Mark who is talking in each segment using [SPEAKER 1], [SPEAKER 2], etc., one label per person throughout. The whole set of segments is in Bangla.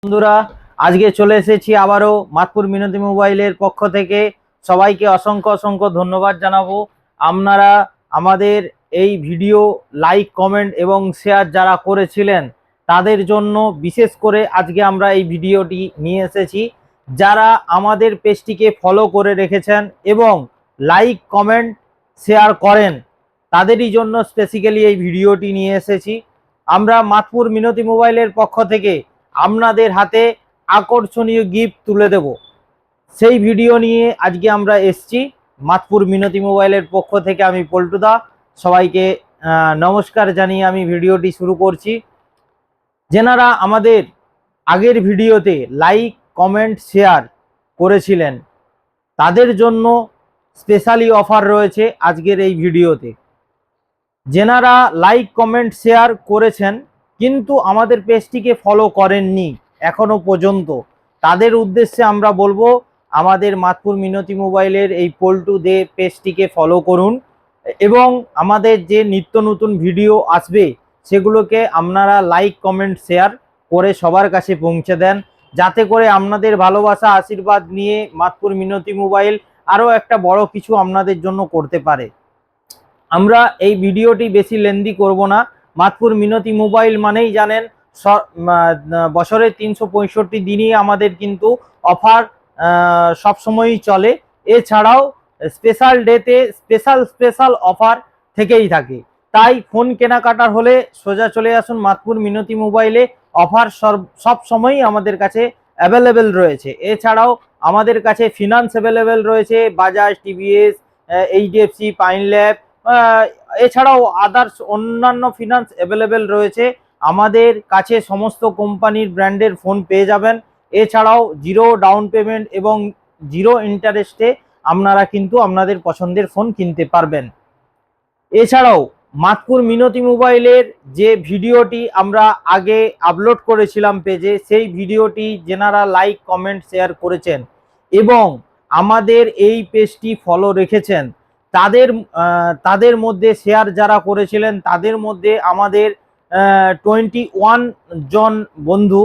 [SPEAKER 1] বন্ধুরা, আজকে চলে এসেছি আবারও মাতপুর মিনতি মোবাইলের পক্ষ থেকে। সবাইকে অসংখ্য অসংখ্য ধন্যবাদ জানাবো। আপনারা আমাদের এই ভিডিও লাইক, কমেন্ট এবং শেয়ার যারা করেছিলেন তাদের জন্য বিশেষ করে আজকে আমরা এই ভিডিওটি নিয়ে এসেছি। যারা আমাদের পেজটিকে ফলো করে রেখেছেন এবং লাইক, কমেন্ট, শেয়ার করেন তাদেরই জন্য স্পেসিক্যালি এই ভিডিওটি নিয়ে এসেছি। আমরা মাতপুর মিনতি মোবাইলের পক্ষ থেকে আপনাদের হাতে আকর্ষণীয় গিফট তুলে দেব, সেই ভিডিও নিয়ে আজকে আমরা এসছি মাতপুর মিনতি মোবাইলের পক্ষ থেকে। আমি পল্টুদা, সবাইকে নমস্কার জানিয়ে আমি ভিডিওটি শুরু করছি। যেনারা আমাদের আগের ভিডিওতে লাইক, কমেন্ট, শেয়ার করেছিলেন তাদের জন্য স্পেশালি অফার রয়েছে আজকের এই ভিডিওতে। যেনারা লাইক, কমেন্ট, শেয়ার করেছেন কিন্তু আমাদের পেজটিকে ফলো করেননি এখনো পর্যন্ত, তাদের উদ্দেশ্যে আমরা বলবো আমাদের মাতপুর মিনতি মোবাইলের এই পল্টু দে পেজটিকে ফলো করুন এবং আমাদের যে নিত্য নতুন ভিডিও আসবে সেগুলোকে আপনারা লাইক, কমেন্ট, শেয়ার করে সবার কাছে পৌঁছে দেন, যাতে করে আপনাদের ভালোবাসা, আশীর্বাদ নিয়ে মাতপুর মিনতি মোবাইল আরও একটা বড় কিছু আপনাদের জন্য করতে পারে। আমরা এই ভিডিওটি বেশি লেন্দি করব না। মাতপুর মিনতি মোবাইল মানেই জানেন বছরে 365 দিনই আমাদের কিন্তু অফার সবসময়ই চলে। এছাড়াও স্পেশাল ডেতে স্পেশাল অফার থেকেই থাকে। তাই ফোন কেনাকাটার হলে সোজা চলে আসুন মাতপুর মিনতি মোবাইলে। অফার সব সময়ই আমাদের কাছে অ্যাভেলেবেল রয়েছে। এছাড়াও আমাদের কাছে ফিনান্স অ্যাভেলেবেল রয়েছে, বাজাজ, টিভিএস, এইচডিএফসি, পাইনল্যাব, এছাড়াও আদার্স অন্যান্য ফিনান্স অ্যাভেলেবেল রয়েছে। আমাদের কাছে সমস্ত কোম্পানির ব্র্যান্ডের ফোন পেয়ে যাবেন। এছাড়াও জিরো ডাউন পেমেন্ট এবং জিরো ইন্টারেস্টে আপনারা কিন্তু আপনাদের পছন্দের ফোন কিনতে পারবেন। এছাড়াও মাতপুর মিনতি মোবাইলের যে ভিডিওটি আমরা আগে আপলোড করেছিলাম পেজে, সেই ভিডিওটি যেনারা লাইক, কমেন্ট, শেয়ার করেছেন এবং আমাদের এই পেজটি ফলো রেখেছেন তাদের মধ্যে শেয়ার যারা করেছিলেন তাদের মধ্যে আমাদের 21 জন বন্ধু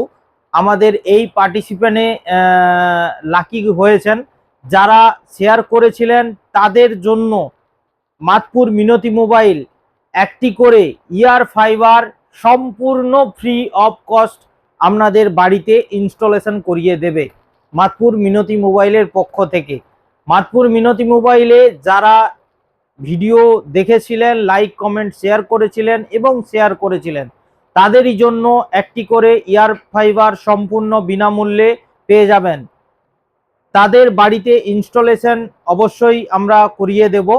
[SPEAKER 1] আমাদের এই পার্টিসিপেন্টে লাকি হয়েছেন। যারা শেয়ার করেছিলেন তাদের জন্য মাতপুর মিনতি মোবাইল একটি করে ইয়ার ফাইবার সম্পূর্ণ ফ্রি অফ কস্ট আপনাদের বাড়িতে ইনস্টলেশন করিয়ে দেবে মাতপুর মিনতি মোবাইলের পক্ষ থেকে। মাতপুর মিনতি মোবাইলে যারা ভিডিও দেখেছিলেন, লাইক, কমেন্ট, শেয়ার করেছিলেন এবং শেয়ার করেছিলেন তাদেরই জন্য একটি করে ইয়ার ফাইবার সম্পূর্ণ বিনামূল্যে পেয়ে যাবেন। তাদের বাড়িতে ইনস্টলেশন অবশ্যই আমরা করিয়ে দেব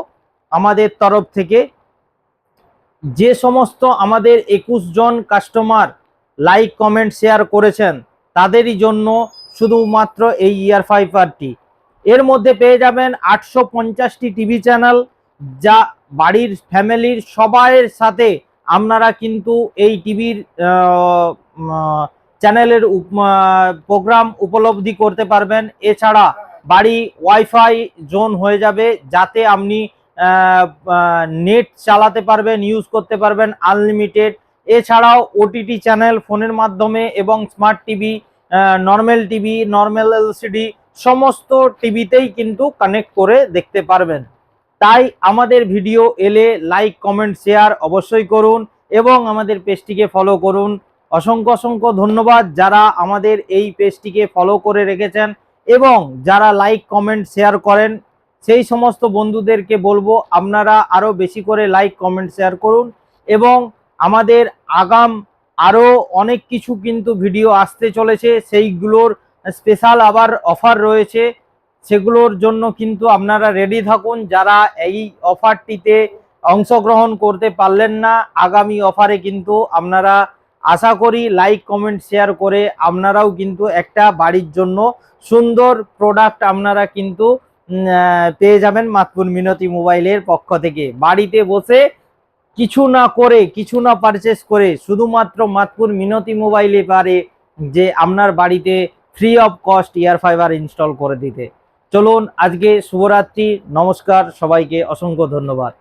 [SPEAKER 1] আমাদের তরফ থেকে। যে সমস্ত আমাদের 21 জন কাস্টমার লাইক, কমেন্ট, শেয়ার করেছেন তাদেরই জন্য শুধুমাত্র এই ইয়ার ফাইবারটি। এর মধ্যে পেয়ে যাবেন 850টি টিভি চ্যানেল, যা বাড়ির ফ্যামিলির সবাইয়ের সাথে আপনারা কিন্তু এই টিভির চ্যানেলের প্রোগ্রাম উপলব্ধি করতে পারবেন। এছাড়া বাড়ি ওয়াইফাই জোন হয়ে যাবে, যাতে আপনি নেট চালাতে পারবেন, ইউজ করতে পারবেন আনলিমিটেড। এছাড়াও ওটিটি চ্যানেল ফোনের মাধ্যমে এবং smart TV, normal TV, normal LCD সমস্ত টিভিতেই কিন্তু কানেক্ট করে দেখতে পারবেন। তাই আমাদের ভিডিও এলে লাইক, কমেন্ট, শেয়ার অবশ্যই করুন এবং আমাদের পেজটিকে ফলো করুন। অসংখ্য অসংখ্য ধন্যবাদ যারা আমাদের এই পেজটিকে ফলো করে রেখেছেন এবং যারা লাইক, কমেন্ট, শেয়ার করেন সেই সমস্ত বন্ধুদেরকে বলবো আপনারা আরও বেশি করে লাইক, কমেন্ট, শেয়ার করুন এবং আমাদের আগাম আরও অনেক কিছু কিন্তু ভিডিও আসতে চলেছে, সেইগুলোর স্পেশাল আবার অফার রয়েছে, সেগুলোর জন্য কিন্তু আপনারা রেডি থাকুন। যারা এই অফারটিতে অংশগ্রহণ করতে পারলেন না, আগামী অফারে কিন্তু আপনারা আশা করি লাইক, কমেন্ট, শেয়ার করে আপনারাও কিন্তু একটা বাড়ির জন্য সুন্দর প্রোডাক্ট আপনারা কিন্তু পেয়ে যাবেন মাতপুর মিনতি মোবাইলের পক্ষ থেকে। বাড়িতে বসে কিছু না করে, কিছু না পারচেস করে শুধুমাত্র মাতপুর মিনতি মোবাইলে পারে যে আপনার বাড়িতে free of cost air fiber install করে দিতে। চলুন, আজকে শুভরাত্রি, নমস্কার, সবাইকে অসংখ্য ধন্যবাদ।